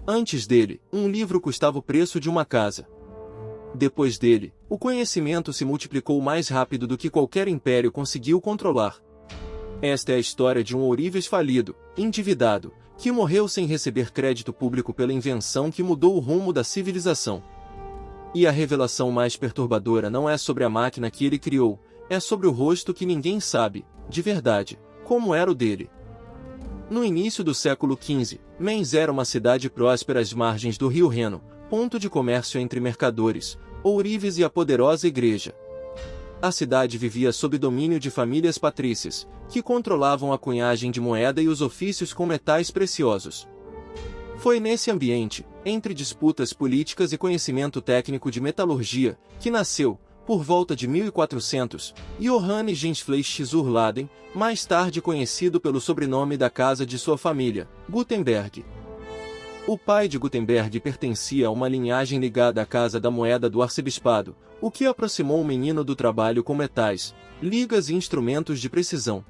Antes dele, um livro custava o preço de uma casa. Depois dele, o conhecimento se multiplicou mais rápido do que qualquer império conseguiu controlar. Esta é a história de um ourives falido, endividado, que morreu sem receber crédito público pela invenção que mudou o rumo da civilização. E a revelação mais perturbadora não é sobre a máquina que ele criou, é sobre o rosto que ninguém sabe, de verdade, como era o dele. No início do século XV, Mainz era uma cidade próspera às margens do rio Reno, ponto de comércio entre mercadores, ourives e a poderosa igreja. A cidade vivia sob domínio de famílias patrícias, que controlavam a cunhagem de moeda e os ofícios com metais preciosos. Foi nesse ambiente, entre disputas políticas e conhecimento técnico de metalurgia, que nasceu, por volta de 1400, Johannes Gensfleisch zur Leyden, mais tarde conhecido pelo sobrenome da casa de sua família, Gutenberg. O pai de Gutenberg pertencia a uma linhagem ligada à Casa da Moeda do Arcebispado, o que aproximou o menino do trabalho com metais, ligas e instrumentos de precisão.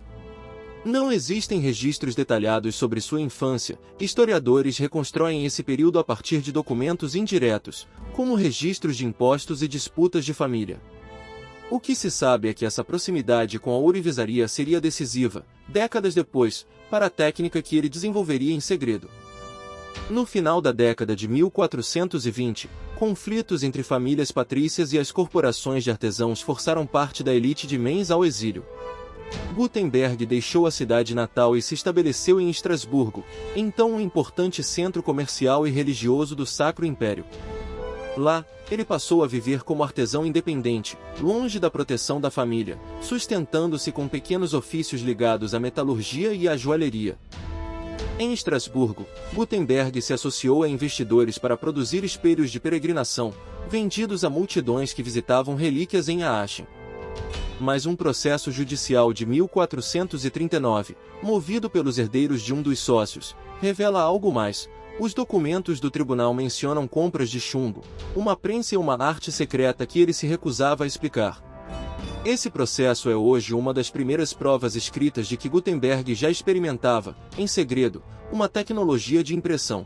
Não existem registros detalhados sobre sua infância, historiadores reconstroem esse período a partir de documentos indiretos, como registros de impostos e disputas de família. O que se sabe é que essa proximidade com a ourivesaria seria decisiva, décadas depois, para a técnica que ele desenvolveria em segredo. No final da década de 1420, conflitos entre famílias patrícias e as corporações de artesãos forçaram parte da elite de Mainz ao exílio. Gutenberg deixou a cidade natal e se estabeleceu em Estrasburgo, então um importante centro comercial e religioso do Sacro Império. Lá, ele passou a viver como artesão independente, longe da proteção da família, sustentando-se com pequenos ofícios ligados à metalurgia e à joalheria. Em Estrasburgo, Gutenberg se associou a investidores para produzir espelhos de peregrinação, vendidos a multidões que visitavam relíquias em Aachen. Mas um processo judicial de 1439, movido pelos herdeiros de um dos sócios, revela algo mais. Os documentos do tribunal mencionam compras de chumbo, uma prensa e uma arte secreta que ele se recusava a explicar. Esse processo é hoje uma das primeiras provas escritas de que Gutenberg já experimentava, em segredo, uma tecnologia de impressão.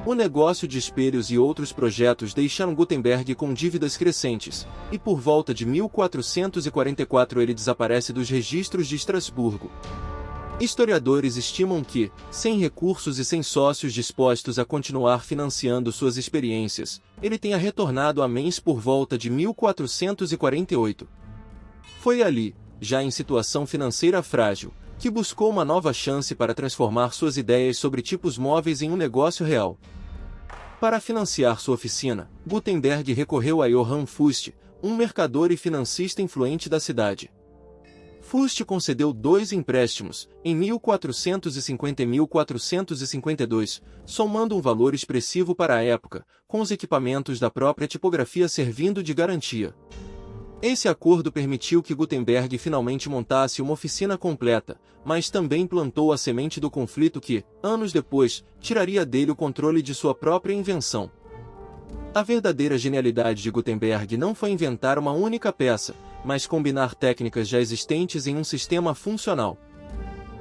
O negócio de espelhos e outros projetos deixaram Gutenberg com dívidas crescentes, e por volta de 1444 ele desaparece dos registros de Estrasburgo. Historiadores estimam que, sem recursos e sem sócios dispostos a continuar financiando suas experiências, ele tenha retornado a Mainz por volta de 1448. Foi ali, já em situação financeira frágil, que buscou uma nova chance para transformar suas ideias sobre tipos móveis em um negócio real. Para financiar sua oficina, Gutenberg recorreu a Johann Fust, um mercador e financista influente da cidade. Fust concedeu 2 empréstimos, em 1450 e 1452, somando um valor expressivo para a época, com os equipamentos da própria tipografia servindo de garantia. Esse acordo permitiu que Gutenberg finalmente montasse uma oficina completa, mas também plantou a semente do conflito que, anos depois, tiraria dele o controle de sua própria invenção. A verdadeira genialidade de Gutenberg não foi inventar uma única peça, mas combinar técnicas já existentes em um sistema funcional.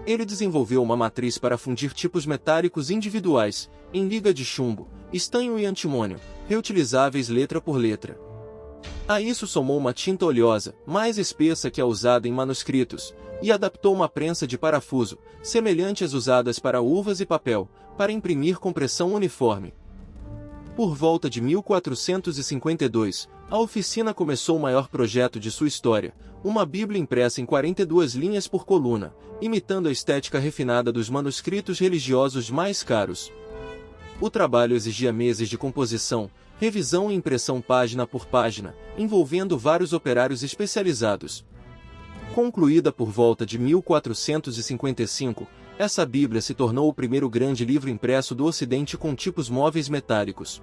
Ele desenvolveu uma matriz para fundir tipos metálicos individuais, em liga de chumbo, estanho e antimônio, reutilizáveis letra por letra. A isso somou uma tinta oleosa, mais espessa que a usada em manuscritos, e adaptou uma prensa de parafuso, semelhante às usadas para uvas e papel, para imprimir com pressão uniforme. Por volta de 1452, a oficina começou o maior projeto de sua história, uma Bíblia impressa em 42 linhas por coluna, imitando a estética refinada dos manuscritos religiosos mais caros. O trabalho exigia meses de composição, revisão e impressão página por página, envolvendo vários operários especializados. Concluída por volta de 1455, essa Bíblia se tornou o primeiro grande livro impresso do Ocidente com tipos móveis metálicos.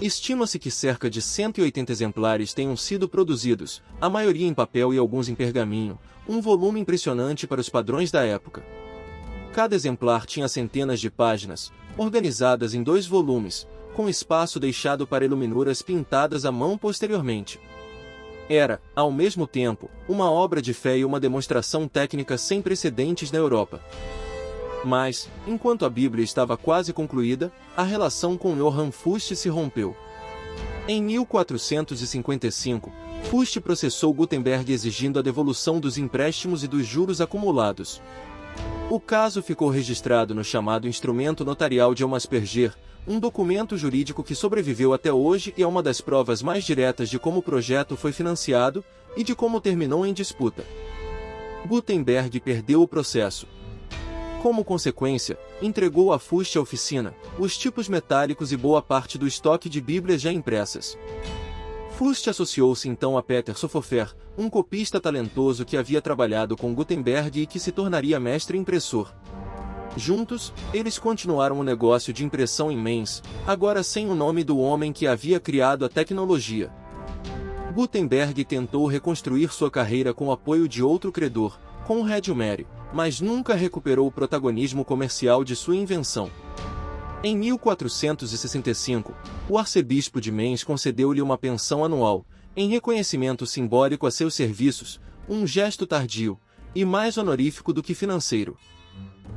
Estima-se que cerca de 180 exemplares tenham sido produzidos, a maioria em papel e alguns em pergaminho, um volume impressionante para os padrões da época. Cada exemplar tinha centenas de páginas, organizadas em 2 volumes, com espaço deixado para iluminuras pintadas à mão posteriormente. Era, ao mesmo tempo, uma obra de fé e uma demonstração técnica sem precedentes na Europa. Mas, enquanto a Bíblia estava quase concluída, a relação com Johann Fuchs se rompeu. Em 1455, Fuchs processou Gutenberg exigindo a devolução dos empréstimos e dos juros acumulados. O caso ficou registrado no chamado Instrumento Notarial de Asperger, um documento jurídico que sobreviveu até hoje e é uma das provas mais diretas de como o projeto foi financiado e de como terminou em disputa. Gutenberg perdeu o processo. Como consequência, entregou a Fuchs a oficina, os tipos metálicos e boa parte do estoque de Bíblias já impressas. Fuchs associou-se então a Peter Soffofer, um copista talentoso que havia trabalhado com Gutenberg e que se tornaria mestre impressor. Juntos, eles continuaram o negócio de impressão em Mainz, agora sem o nome do homem que havia criado a tecnologia. Gutenberg tentou reconstruir sua carreira com o apoio de outro credor, Conrad Meurer, mas nunca recuperou o protagonismo comercial de sua invenção. Em 1465, o arcebispo de Mainz concedeu-lhe uma pensão anual, em reconhecimento simbólico a seus serviços, um gesto tardio, e mais honorífico do que financeiro.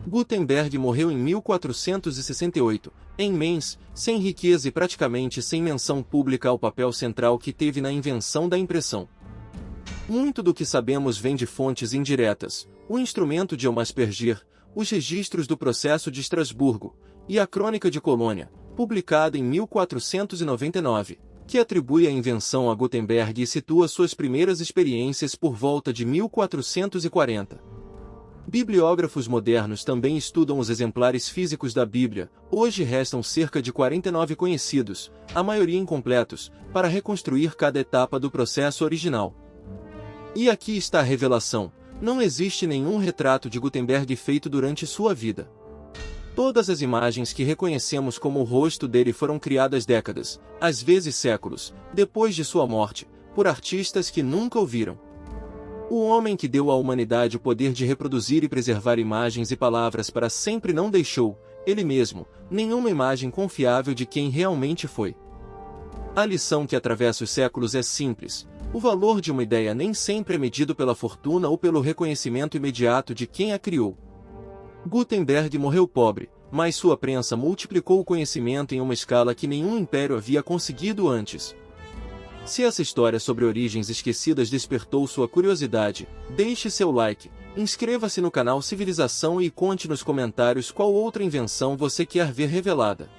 Gutenberg morreu em 1468, em Mainz, sem riqueza e praticamente sem menção pública ao papel central que teve na invenção da impressão. Muito do que sabemos vem de fontes indiretas, o instrumento de Asperger, os registros do processo de Estrasburgo, e a Crônica de Colônia, publicada em 1499, que atribui a invenção a Gutenberg e situa suas primeiras experiências por volta de 1440. Bibliógrafos modernos também estudam os exemplares físicos da Bíblia, hoje restam cerca de 49 conhecidos, a maioria incompletos, para reconstruir cada etapa do processo original. E aqui está a revelação: não existe nenhum retrato de Gutenberg feito durante sua vida. Todas as imagens que reconhecemos como o rosto dele foram criadas décadas, às vezes séculos, depois de sua morte, por artistas que nunca o viram. O homem que deu à humanidade o poder de reproduzir e preservar imagens e palavras para sempre não deixou, ele mesmo, nenhuma imagem confiável de quem realmente foi. A lição que atravessa os séculos é simples: o valor de uma ideia nem sempre é medido pela fortuna ou pelo reconhecimento imediato de quem a criou. Gutenberg morreu pobre, mas sua prensa multiplicou o conhecimento em uma escala que nenhum império havia conseguido antes. Se essa história sobre origens esquecidas despertou sua curiosidade, deixe seu like, inscreva-se no canal Civilização e conte nos comentários qual outra invenção você quer ver revelada.